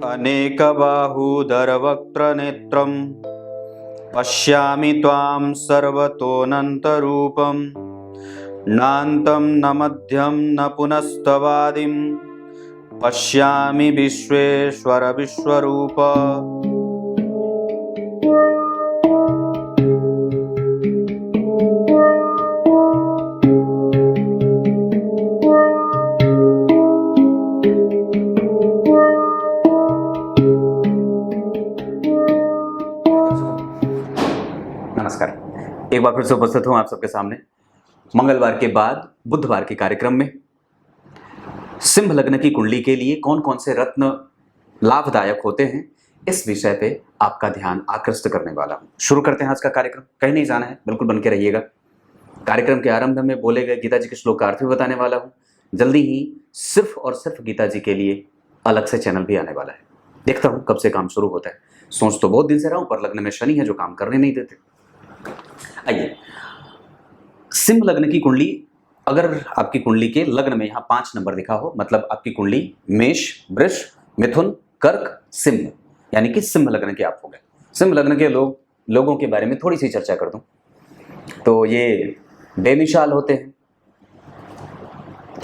अनेकबाहूदरवक्त्रनेत्रं पश्यामि त्वां सर्वतोऽनन्तरूपं नान्तं न मध्यं न पुनस्तवादिं पश्यामि विश्वेश्वर विश्वरूप। नमस्कार, एक बार फिर से उपस्थित हूं आप सबके सामने मंगलवार के बाद बुधवार के कार्यक्रम में। सिंह लग्न की कुंडली के लिए कौन कौन से रत्न लाभदायक होते हैं, इस विषय पे आपका ध्यान आकृष्ट करने वाला हूं। शुरू करते हैं आज का कार्यक्रम। कहीं नहीं जाना है, बिल्कुल बन के रहिएगा। कार्यक्रम के आरंभ में बोले गए गीता जी के श्लोक का अर्थ भी बताने वाला हूं। जल्दी ही सिर्फ और सिर्फ गीता जी के लिए अलग से चैनल भी आने वाला है। देखता हूं कब से काम शुरू होता है। सोच तो बहुत दिन से रहा हूं, पर लग्न में शनि है जो काम करने नहीं देते। आइए, सिंह लग्न की कुंडली, अगर आपकी कुंडली के लग्न में यहाँ 5 नंबर लिखा हो, मतलब आपकी कुंडली मेष, वृष, मिथुन, कर्क, सिंह, यानी कि सिंह लग्न के आप हो गए। सिंह लग्न के लोगों के बारे में थोड़ी सी चर्चा कर दूं तो ये बेमिसाल होते हैं,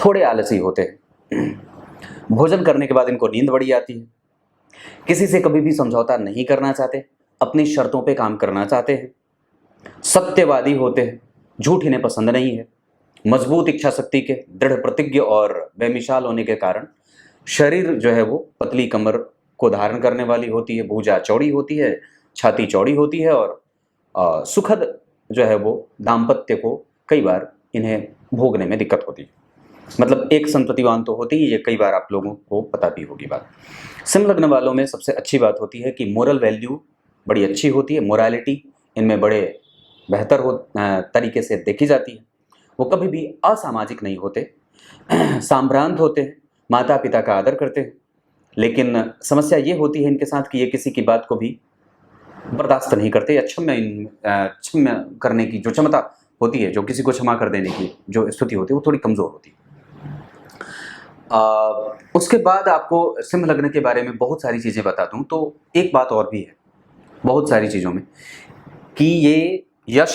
थोड़े आलसी होते हैं, भोजन करने के बाद इनको नींद बड़ी आती है, किसी से कभी भी समझौता नहीं करना चाहते, अपनी शर्तों पे काम करना चाहते हैं, सत्यवादी होते हैं, झूठ इन्हें पसंद नहीं है, मजबूत इच्छा शक्ति के, दृढ़ प्रतिज्ञ और बेमिसाल होने के कारण शरीर जो है वो पतली कमर को धारण करने वाली होती है, भुजा चौड़ी होती है, छाती चौड़ी होती है और सुखद जो है वो दाम्पत्य को कई बार इन्हें भोगने में दिक्कत होती है। मतलब एक संततिवान तो होती ही, ये कई बार आप लोगों को पता भी होगी बात। सिंह लग्न वालों में सबसे अच्छी बात होती है कि मोरल वैल्यू बड़ी अच्छी होती है, मोरालिटी इनमें बड़े बेहतर तरीके से देखी जाती है। वो कभी भी असामाजिक नहीं होते, साम्रांत होते हैं, माता पिता का आदर करते हैं। लेकिन समस्या ये होती है इनके साथ कि ये किसी की बात को भी बर्दाश्त नहीं करते, या क्षम्य करने की जो क्षमता होती है, जो किसी को क्षमा कर देने की जो स्थिति होती है, वो थोड़ी कमज़ोर होती है। उसके बाद आपको सिंह लग्न के बारे में बहुत सारी चीज़ें बता दूं तो एक बात और भी है बहुत सारी चीज़ों में, कि ये यश,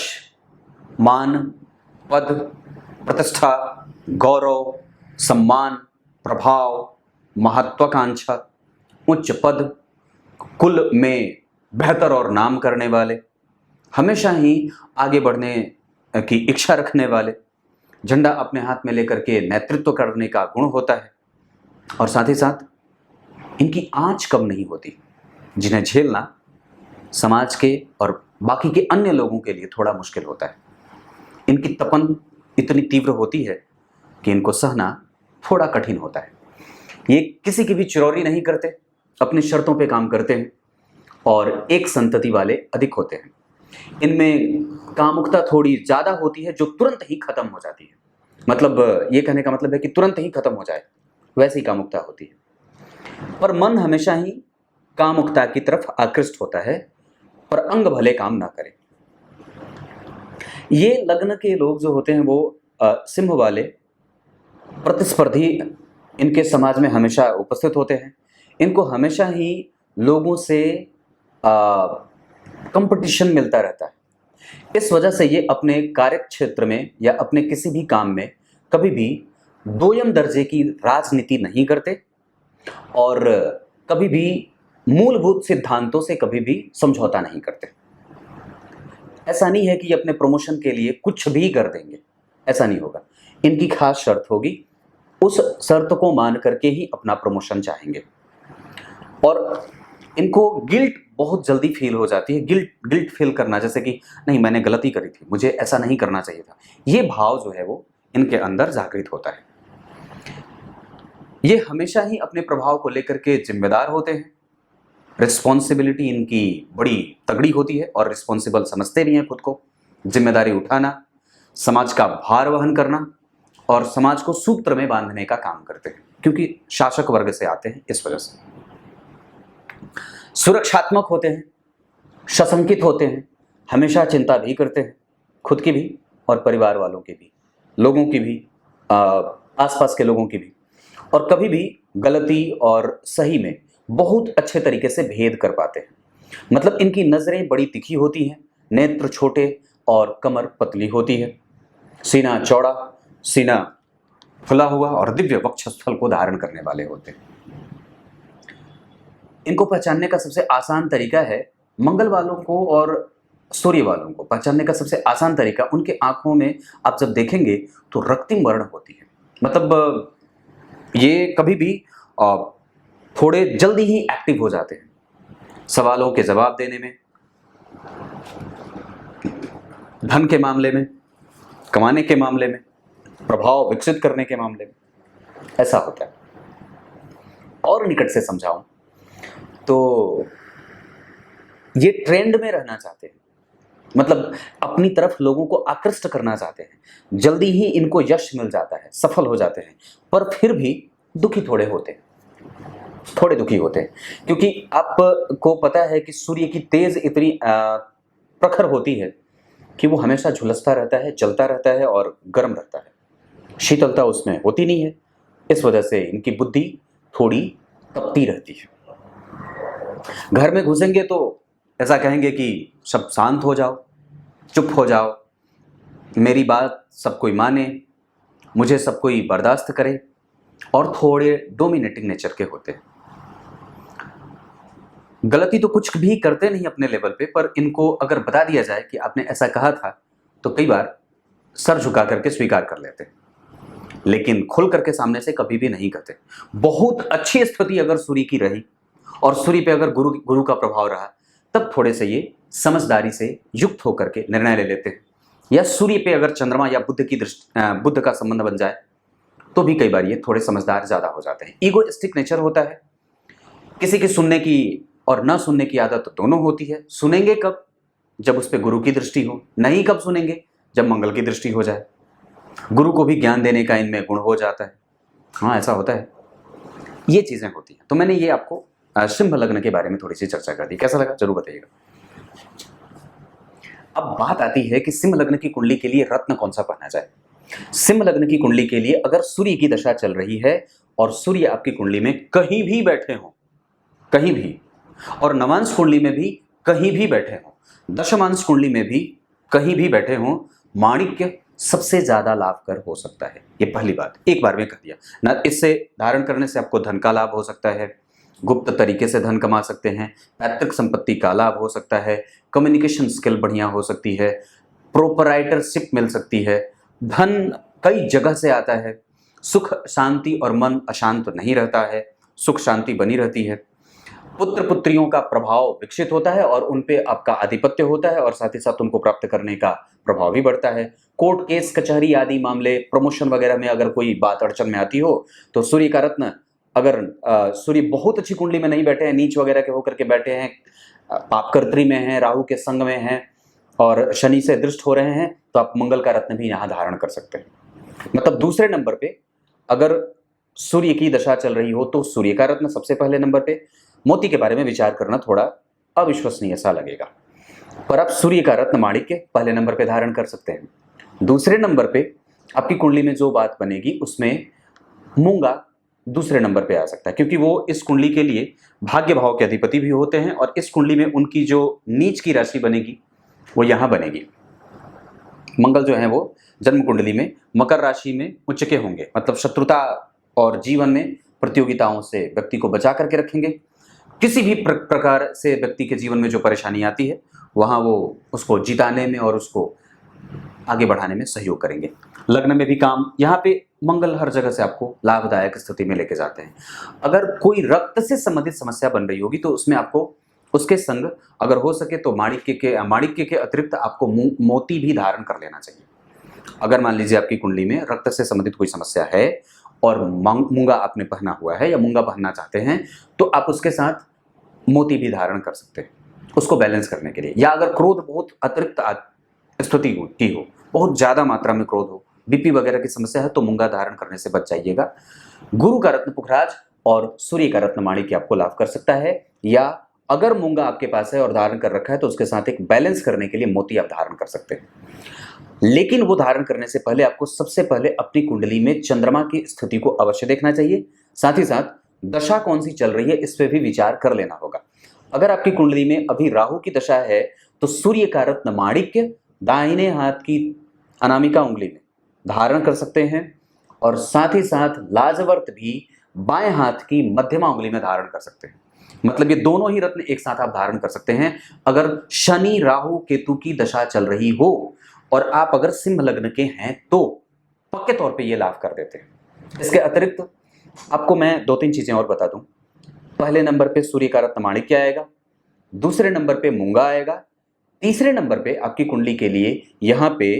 मान, पद, प्रतिष्ठा, गौरव, सम्मान, प्रभाव, महत्वाकांक्षा, उच्च पद, कुल में बेहतर और नाम करने वाले, हमेशा ही आगे बढ़ने की इच्छा रखने वाले, झंडा अपने हाथ में लेकर के नेतृत्व करने का गुण होता है, और साथ ही साथ इनकी आंच कम नहीं होती, जिन्हें झेलना समाज के और बाकी के अन्य लोगों के लिए थोड़ा मुश्किल होता है। इनकी तपन इतनी तीव्र होती है कि इनको सहना थोड़ा कठिन होता है। ये किसी की भी चिरौरी नहीं करते, अपनी शर्तों पे काम करते हैं और एक संतति वाले अधिक होते हैं। इनमें कामुकता थोड़ी ज़्यादा होती है, जो तुरंत ही खत्म हो जाती है। मतलब ये कहने का मतलब है कि तुरंत ही खत्म हो जाए, वैसी कामुकता होती है। पर मन हमेशा ही कामुकता की तरफ आकृष्ट होता है, पर अंग भले काम ना करे। ये लग्न के लोग जो होते हैं वो सिंह वाले प्रतिस्पर्धी इनके समाज में हमेशा उपस्थित होते हैं। इनको हमेशा ही लोगों से कंपटीशन मिलता रहता है। इस वजह से ये अपने कार्य क्षेत्र में या अपने किसी भी काम में कभी भी दोयम दर्जे की राजनीति नहीं करते और कभी भी मूलभूत सिद्धांतों से कभी भी समझौता नहीं करते। ऐसा नहीं है कि अपने प्रमोशन के लिए कुछ भी कर देंगे, ऐसा नहीं होगा। इनकी खास शर्त होगी, उस शर्त को मान करके ही अपना प्रमोशन चाहेंगे। और इनको गिल्ट बहुत जल्दी फील हो जाती है। गिल्ट फील करना, जैसे कि नहीं मैंने गलती करी थी, मुझे ऐसा नहीं करना चाहिए था, ये भाव जो है वो इनके अंदर जागृत होता है। ये हमेशा ही अपने प्रभाव को लेकर के जिम्मेदार होते हैं। रिस्पॉन्सिबिलिटी इनकी बड़ी तगड़ी होती है और रिस्पॉन्सिबल समझते भी हैं खुद को। जिम्मेदारी उठाना, समाज का भार वहन करना और समाज को सूत्र में बांधने का काम करते हैं, क्योंकि शासक वर्ग से आते हैं, इस वजह से। सुरक्षात्मक होते हैं, सशंकित होते हैं, हमेशा चिंता भी करते हैं, खुद की भी और परिवार वालों की भी, लोगों की भी, आसपास के लोगों की भी। और कभी भी गलती और सही में बहुत अच्छे तरीके से भेद कर पाते हैं। मतलब इनकी नजरें बड़ी तिखी होती हैं, नेत्र छोटे और कमर पतली होती है, सीना चौड़ा, सीना फुला हुआ और दिव्य वक्षस्थल को धारण करने वाले होते हैं। इनको पहचानने का सबसे आसान तरीका है, मंगल वालों को और सूर्य वालों को पहचानने का सबसे आसान तरीका, उनके आंखों में आप जब देखेंगे तो रक्तिम वर्ण होती है। मतलब ये कभी भी थोड़े जल्दी ही एक्टिव हो जाते हैं, सवालों के जवाब देने में, धन के मामले में, कमाने के मामले में, प्रभाव विकसित करने के मामले में, ऐसा होता है। और निकट से समझाऊं तो ये ट्रेंड में रहना चाहते हैं, मतलब अपनी तरफ लोगों को आकृष्ट करना चाहते हैं। जल्दी ही इनको यश मिल जाता है, सफल हो जाते हैं, पर फिर भी दुखी थोड़े होते हैं, थोड़े दुखी होते हैं, क्योंकि आपको पता है कि सूर्य की तेज इतनी प्रखर होती है कि वो हमेशा झुलसता रहता है, जलता रहता है और गर्म रहता है, शीतलता उसमें होती नहीं है। इस वजह से इनकी बुद्धि थोड़ी तपती रहती है। घर में घुसेंगे तो ऐसा कहेंगे कि सब शांत हो जाओ, चुप हो जाओ, मेरी बात सब कोई माने, मुझे सब कोई बर्दाश्त करे, और थोड़े डोमिनेटिंग नेचर के होते हैं। गलती तो कुछ भी करते नहीं अपने लेवल पे, पर इनको अगर बता दिया जाए कि आपने ऐसा कहा था तो कई बार सर झुका करके स्वीकार कर लेते हैं, लेकिन खुल करके सामने से कभी भी नहीं कहते। बहुत अच्छी स्थिति अगर सूर्य की रही और सूर्य पे अगर गुरु का प्रभाव रहा, तब थोड़े से ये समझदारी से युक्त होकर के निर्णय ले लेते हैं। या सूर्य पे अगर चंद्रमा या बुद्ध का संबंध बन जाए तो भी कई बार ये थोड़े समझदार ज्यादा हो जाते हैं। ईगोइस्टिक नेचर होता है, किसी की सुनने की और न सुनने की आदत दोनों होती है। सुनेंगे कब? जब उस पर गुरु की दृष्टि हो। नहीं कब सुनेंगे? जब मंगल की दृष्टि हो जाए। गुरु को भी ज्ञान देने का इनमें गुण हो जाता है। हाँ, ऐसा होता है, ये चीजें होती हैं। तो मैंने ये आपको सिंह लग्न के बारे में थोड़ी सी चर्चा कर दी। कैसा लगा जरूर बताइएगा। अब बात आती है कि सिंह लग्न की कुंडली के लिए रत्न कौन सा पहना जाए। सिंह लग्न की कुंडली के लिए अगर सूर्य की दशा चल रही है और सूर्य आपकी कुंडली में कहीं भी बैठे हो, कहीं भी, और नवांश कुंडली में भी कहीं भी बैठे हो, दशमांश कुंडली में भी कहीं भी बैठे हो, माणिक्य सबसे ज्यादा लाभकर हो सकता है। ये पहली बात एक बार में कह दिया ना। इससे धारण करने से आपको धन का लाभ हो सकता है, गुप्त तरीके से धन कमा सकते हैं, पैतृक संपत्ति का लाभ हो सकता है, कम्युनिकेशन स्किल बढ़िया हो सकती है, प्रोपराइटरशिप मिल सकती है, धन कई जगह से आता है, सुख शांति और मन अशांत नहीं रहता है, सुख शांति बनी रहती है, पुत्र पुत्रियों का प्रभाव विकसित होता है और उन पे आपका आधिपत्य होता है और साथ ही साथ उनको प्राप्त करने का प्रभाव भी बढ़ता है। कोर्ट केस कचहरी आदि मामले, प्रमोशन वगैरह में अगर कोई बात अड़चन में आती हो तो सूर्य का रत्न, अगर सूर्य बहुत अच्छी कुंडली में नहीं बैठे हैं, नीच वगैरह के होकर के बैठे हैं, पापकर्त्री में हैं, राहु के संग में हैं और शनि से दृष्ट हो रहे हैं, तो आप मंगल का रत्न भी यहाँ धारण कर सकते हैं। मतलब दूसरे नंबर पे अगर सूर्य की दशा चल रही हो तो सूर्य का रत्न सबसे पहले नंबर पे। मोती के बारे में विचार करना थोड़ा अविश्वसनीय सा लगेगा, पर आप सूर्य का रत्न माणिक्य पहले नंबर पे धारण कर सकते हैं। दूसरे नंबर पे आपकी कुंडली में जो बात बनेगी उसमें मूंगा दूसरे नंबर पे आ सकता है, क्योंकि वो इस कुंडली के लिए भाग्य भाव के अधिपति भी होते हैं और इस कुंडली में उनकी जो नीच की राशि बनेगी वो यहाँ बनेगी। मंगल जो है वो जन्म कुंडली में मकर राशि में उच्च के होंगे, मतलब शत्रुता और जीवन में प्रतियोगिताओं से व्यक्ति को बचा करके रखेंगे। किसी भी प्रकार से व्यक्ति के जीवन में जो परेशानी आती है वहाँ वो उसको जिताने में और उसको आगे बढ़ाने में सहयोग करेंगे। लग्न में भी काम, यहाँ पे मंगल हर जगह से आपको लाभदायक स्थिति में लेके जाते हैं। अगर कोई रक्त से संबंधित समस्या बन रही होगी तो उसमें आपको उसके संग अगर हो सके तो माणिक्य के अतिरिक्त आपको मोती भी धारण कर लेना चाहिए। अगर मान लीजिए आपकी कुंडली में रक्त से संबंधित कोई समस्या है और मूंगा आपने पहना हुआ है या मूंगा पहनना चाहते हैं तो आप उसके साथ मोती भी धारण कर सकते हैं उसको बैलेंस करने के लिए। या अगर क्रोध बहुत अतिरिक्त स्थिति की हो, बहुत ज्यादा मात्रा में क्रोध हो, बीपी वगैरह की समस्या है, तो मूंगा धारण करने से बच जाइएगा। गुरु का रत्न पुखराज और सूर्य का रत्न माणिक्य आपको लाभ कर सकता है। या अगर मूंगा आपके पास है और धारण कर रखा है तो उसके साथ एक बैलेंस करने के लिए मोती आप धारण कर सकते हैं। लेकिन वो धारण करने से पहले आपको सबसे पहले अपनी कुंडली में चंद्रमा की स्थिति को अवश्य देखना चाहिए। साथ ही साथ दशा कौन सी चल रही है इस पे भी विचार कर लेना होगा। अगर आपकी कुंडली में अभी राहु की दशा है तो सूर्य का रत्न माणिक्य दाहिने हाथ की अनामिका उंगली में धारण कर सकते हैं और साथ ही साथ लाजवर्त भी बाएं हाथ की मध्यमा उंगली में धारण कर सकते हैं। मतलब ये दोनों ही रत्न एक साथ आप धारण कर सकते हैं अगर शनि राहु केतु की दशा चल रही हो और आप अगर सिंह लग्न के हैं तो पक्के तौर पे ये लाभ कर देते हैं। इसके अतिरिक्त आपको मैं 2-3 चीजें और बता दूं। पहले नंबर पे सूर्य का रत्न माणिक्य आएगा, दूसरे नंबर पे मूंगा आएगा, तीसरे नंबर पे आपकी कुंडली के लिए यहां पे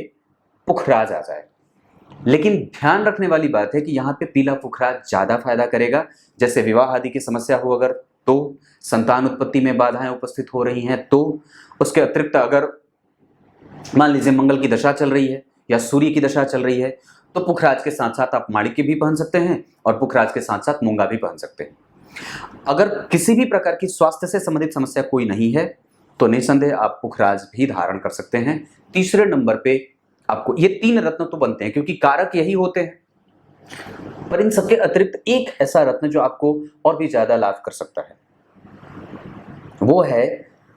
पुखराज आ जाए। लेकिन ध्यान रखने वाली बात है कि यहाँ पे पीला पुखराज ज्यादा फायदा करेगा। जैसे विवाह आदि की समस्या हो अगर तो, संतान उत्पत्ति में बाधाएं उपस्थित हो रही हैं तो, उसके अतिरिक्त अगर मान लीजिए मंगल की दशा चल रही है या सूर्य की दशा चल रही है तो पुखराज के साथ साथ आप माणिक्य भी पहन सकते हैं और पुखराज के साथ साथ मूंगा भी पहन सकते हैं। अगर किसी भी प्रकार की स्वास्थ्य से संबंधित समस्या कोई नहीं है तो निसंदेह आप पुखराज भी धारण कर सकते हैं। तीसरे नंबर पे आपको ये 3 रत्न तो बनते हैं क्योंकि कारक यही होते हैं, पर इन सबके अतिरिक्त एक ऐसा रत्न जो आपको और भी ज्यादा लाभ कर सकता है वो है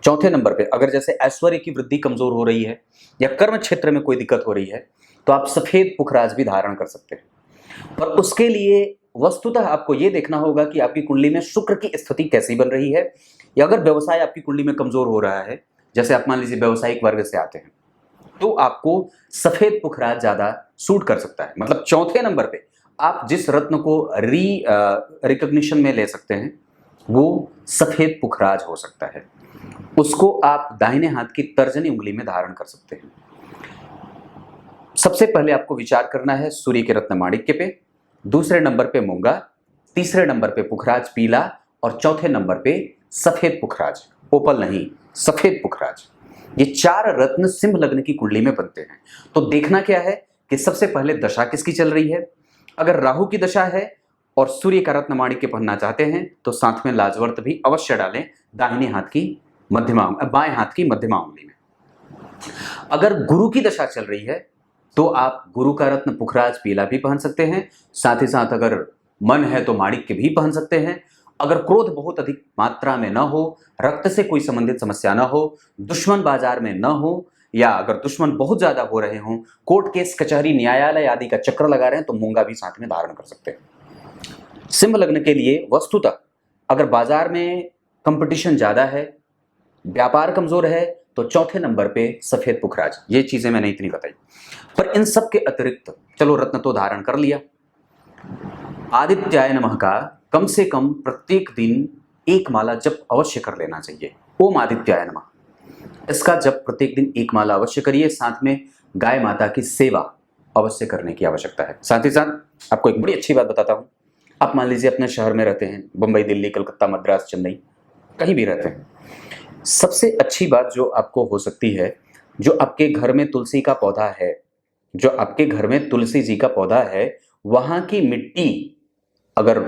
चौथे नंबर पे। अगर जैसे ऐश्वर्य की वृद्धि कमजोर हो रही है या कर्म क्षेत्र में कोई दिक्कत हो रही है तो आप सफेद पुखराज भी धारण कर सकते हैं। पर उसके लिए वस्तुतः आपको यह देखना होगा कि आपकी कुंडली में शुक्र की स्थिति कैसी बन रही है, या अगर व्यवसाय आपकी कुंडली में कमजोर हो रहा है, जैसे आप मान लीजिए व्यवसायिक वर्ग से आते हैं तो आपको सफेद पुखराज ज्यादा सूट कर सकता है। मतलब चौथे नंबर पे आप जिस रत्न को रिकॉग्निशन में ले सकते हैं वो सफेद पुखराज हो सकता है। उसको आप दाहिने हाथ की तर्जनी उंगली में धारण कर सकते हैं। सबसे पहले आपको विचार करना है सूर्य के रत्न माणिक्य पे, दूसरे नंबर पे मूंगा, तीसरे नंबर पे पुखराज पीला और चौथे नंबर पे सफेद पुखराज, ओपल नहीं सफेद पुखराज। ये 4 रत्न सिंह लग्न की कुंडली में बनते हैं। तो देखना क्या है कि सबसे पहले दशा किसकी चल रही है। अगर राहु की दशा है और सूर्य का रत्न माणिक्य पहनना चाहते हैं तो साथ में लाजवर्त भी अवश्य डालें दाहिने हाथ की मध्यमा, बाएं हाथ की मध्यमा उंगली में। अगर गुरु की दशा चल रही है तो आप गुरु का रत्न पुखराज पीला भी पहन सकते हैं, साथ ही साथ अगर मन है तो माणिक्य भी पहन सकते हैं। अगर क्रोध बहुत अधिक मात्रा में न हो, रक्त से कोई संबंधित समस्या न हो, दुश्मन बाजार में न हो, या अगर दुश्मन बहुत ज्यादा हो रहे हों, कोर्ट केस कचहरी न्यायालय आदि का चक्र लगा रहे हैं तो मूंगा भी साथ में धारण कर सकते हैं। सिंह लग्न के लिए वस्तुतः अगर बाजार में कंपटीशन ज्यादा है, व्यापार कमजोर है तो चौथे नंबर पे सफेद पुखराज। ये चीजें मैंने इतनी बताई, पर इन सब के अतिरिक्त चलो रत्न तो धारण कर लिया। आदित्याय नमः का कम से कम प्रत्येक दिन 1 माला जप अवश्य कर लेना चाहिए। ओम आदित्याय नमः, इसका जप प्रत्येक दिन 1 माला अवश्य करिए। साथ में गाय माता की सेवा अवश्य करने की आवश्यकता है। साथ ही साथ आपको एक बड़ी अच्छी बात बताता हूं। आप मान लीजिए अपने शहर में रहते हैं, मुंबई, दिल्ली, कलकत्ता, मद्रास, चेन्नई, कहीं भी रहते हैं, सबसे अच्छी बात जो आपको हो सकती है, जो आपके घर में तुलसी का पौधा है, जो आपके घर में तुलसी जी का पौधा है, वहां की मिट्टी, अगर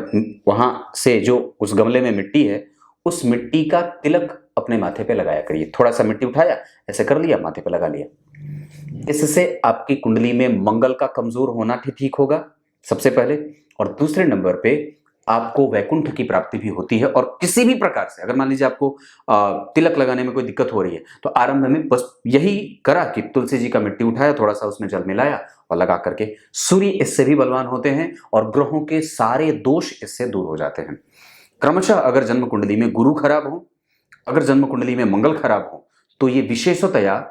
वहां से जो उस गमले में मिट्टी है उस मिट्टी का तिलक अपने माथे पे लगाया करिए। थोड़ा सा मिट्टी उठाया, ऐसे कर लिया, माथे पे लगा लिया। इससे आपकी कुंडली में मंगल का कमजोर होना ठीक होगा सबसे पहले, और दूसरे नंबर पे आपको वैकुंठ की प्राप्ति भी होती है। और किसी भी प्रकार से अगर मान लीजिए आपको तिलक लगाने में कोई दिक्कत हो रही है तो आरंभ में बस यही करा कि तुलसी जी का मिट्टी उठाया, थोड़ा सा उसमें जल मिलाया और लगा करके, सूर्य इससे भी बलवान होते हैं और ग्रहों के सारे दोष इससे दूर हो जाते हैं। क्रमशः अगर जन्म कुंडली में गुरु खराब हो, अगर जन्म कुंडली में मंगल खराब हो तो ये विशेषतया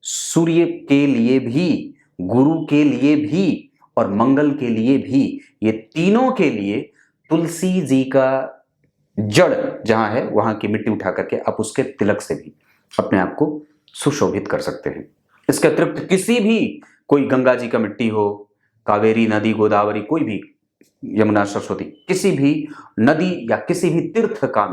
सूर्य के लिए भी, गुरु के लिए भी और मंगल के लिए भी, ये तीनों के लिए तुलसी जी का जड़ जहां है वहां की मिट्टी उठा करके आप उसके तिलक से भी अपने आप को सुशोभित कर सकते हैं। इसके अतिरिक्त किसी भी, कोई गंगा जी का मिट्टी हो, कावेरी नदी, गोदावरी, कोई भी, यमुना, सरस्वती, किसी भी नदी या किसी भी तीर्थ का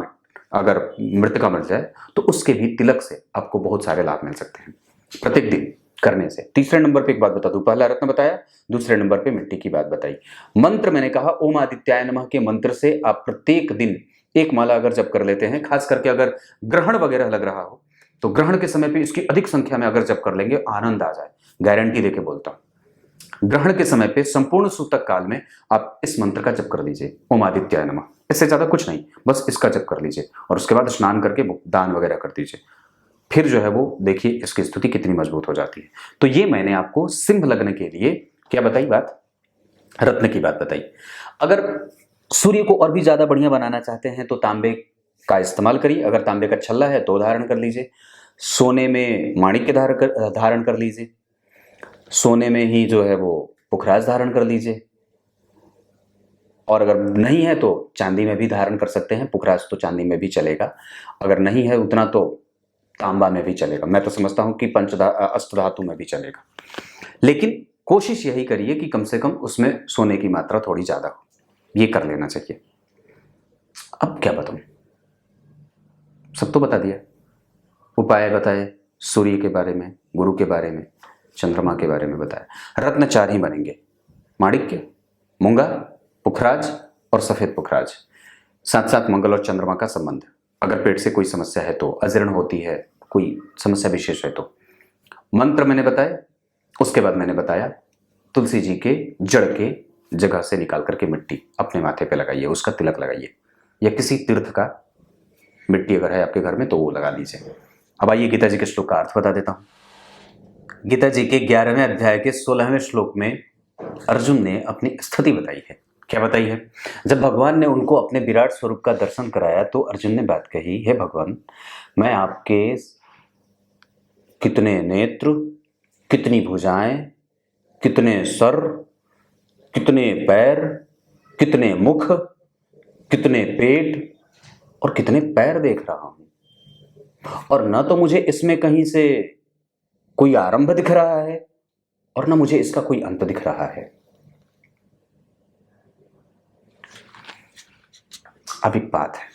अगर मृतिका मिल जाए तो उसके भी तिलक से आपको बहुत सारे लाभ मिल सकते हैं प्रत्येक दिन करने से। तीसरे नंबर पे एक बात बता दूं, पहला रत्न बताया, दूसरे नंबर पे मिट्टी की बात बताई। मंत्र मैंने कहा ओम आदित्याय नमः के मंत्र से आप प्रत्येक दिन 1 माला अगर जप कर लेते हैं, खास करके अगर ग्रहण वगैरह लग रहा हो तो ग्रहण के समय पे इसकी अधिक संख्या में अगर जप कर लेंगे आनंद आ जाए, गारंटी देके बोलता हूं। ग्रहण के समय पे संपूर्ण सूतक काल में आप इस मंत्र का जप कर लीजिए, ओम आदित्याय नमः। इससे ज़्यादा कुछ नहीं, बस इसका जप कर लीजिए और उसके बाद स्नान करके दान वगैरह कर दीजिए। फिर जो है वो देखिए इसकी स्थिति कितनी मजबूत हो जाती है। तो ये मैंने आपको सिंह लग्न के लिए क्या बताई बात, रत्न की बात बताई। अगर सूर्य को और भी ज़्यादा बढ़िया बनाना चाहते हैं तो तांबे का इस्तेमाल करिए। अगर तांबे का छल्ला है तो धारण कर लीजिए। सोने में माणिक्य धारण कर लीजिए। सोने में ही जो है वो पुखराज धारण कर लीजिए। और अगर नहीं है तो चांदी में भी धारण कर सकते हैं। पुखराज तो चांदी में भी चलेगा, अगर नहीं है उतना तो तांबा में भी चलेगा। मैं तो समझता हूं कि अष्टधातु में भी चलेगा, लेकिन कोशिश यही करिए कि कम से कम उसमें सोने की मात्रा थोड़ी ज्यादा हो, ये कर लेना चाहिए। अब क्या बताऊं, सब तो बता दिया, उपाय बताए, सूर्य के बारे में, गुरु के बारे में, चंद्रमा के बारे में बताया। रत्न 4 ही बनेंगे, माणिक्य, मूंगा, पुखराज और सफेद पुखराज। साथ साथ मंगल और चंद्रमा का संबंध, अगर पेट से कोई समस्या है तो, अजीर्ण होती है, कोई समस्या विशेष है तो। मंत्र मैंने बताया, उसके बाद मैंने बताया तुलसी जी के जड़ के जगह से निकाल करके मिट्टी अपने माथे पे लगाइए, उसका तिलक लगाइए, या किसी तीर्थ का मिट्टी अगर है आपके घर में तो वो लगा लीजिए। अब आइए गीता जी के श्लोक का अर्थ बता देता हूं। गीता जी के 11वें अध्याय के 16वें श्लोक में अर्जुन ने अपनी स्थिति बताई है। क्या बताई है? जब भगवान ने उनको अपने विराट स्वरूप का दर्शन कराया तो अर्जुन ने बात कही, हे भगवान, मैं आपके कितने नेत्र, कितनी भुजाएं, कितने सर, कितने पैर, कितने मुख, कितने पेट और कितने पैर देख रहा हूं, और न तो मुझे इसमें कहीं से कोई आरंभ दिख रहा है और न मुझे इसका कोई अंत दिख रहा है। अब एक बात है,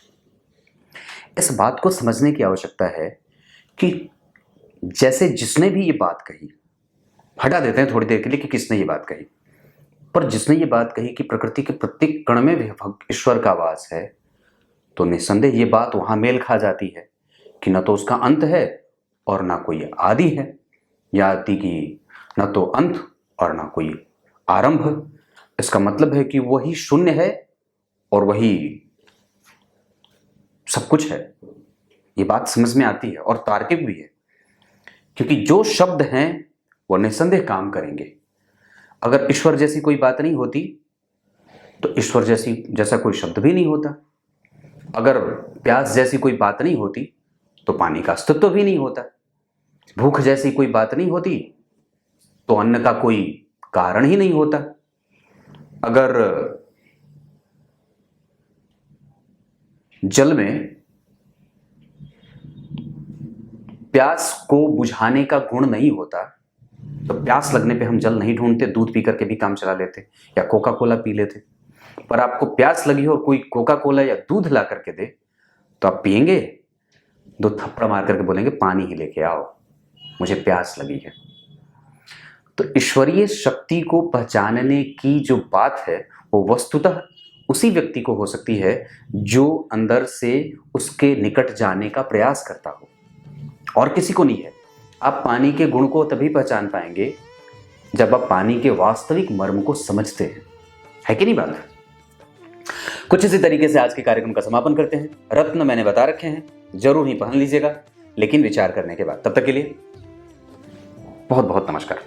इस बात को समझने की आवश्यकता है कि जैसे जिसने भी ये बात कही, हटा देते हैं थोड़ी देर के लिए कि किसने ये बात कही, पर जिसने ये बात कही कि प्रकृति के प्रत्येक कण में भी ईश्वर का वास है, तो निस्संदेह ये बात वहां मेल खा जाती है कि न तो उसका अंत है और ना कोई आदि है, या आदि की न तो अंत और ना कोई आरंभ। इसका मतलब है कि वही शून्य है और वही सब कुछ है। ये बात समझ में आती है और तार्किक भी है, क्योंकि जो शब्द हैं वो निस्संदेह काम करेंगे। अगर ईश्वर जैसी कोई बात नहीं होती तो ईश्वर जैसा कोई शब्द भी नहीं होता। अगर प्यास जैसी कोई बात नहीं होती तो पानी का अस्तित्व भी नहीं होता। भूख जैसी कोई बात नहीं होती तो अन्न का कोई कारण ही नहीं होता। अगर जल में प्यास को बुझाने का गुण नहीं होता तो प्यास लगने पे हम जल नहीं ढूंढते, दूध पी करके भी काम चला लेते या कोका कोला पी लेते। पर आपको प्यास लगी हो और कोई कोका कोला या दूध ला करके दे तो आप पिएंगे, 2 थप्पड़ मार करके बोलेंगे पानी ही लेके आओ, मुझे प्यास लगी है। तो ईश्वरीय शक्ति को पहचानने की जो बात है वो वस्तुतः उसी व्यक्ति को हो सकती है जो अंदर से उसके निकट जाने का प्रयास करता हो, और किसी को नहीं है। आप पानी के गुण को तभी पहचान पाएंगे जब आप पानी के वास्तविक मर्म को समझते हैं, है कि नहीं बात? कुछ इसी तरीके से आज के कार्यक्रम का समापन करते हैं। रत्न मैंने बता रखे हैं, जरूर ही पहन लीजिएगा, लेकिन विचार करने के बाद। तब तक के लिए बहुत बहुत नमस्कार।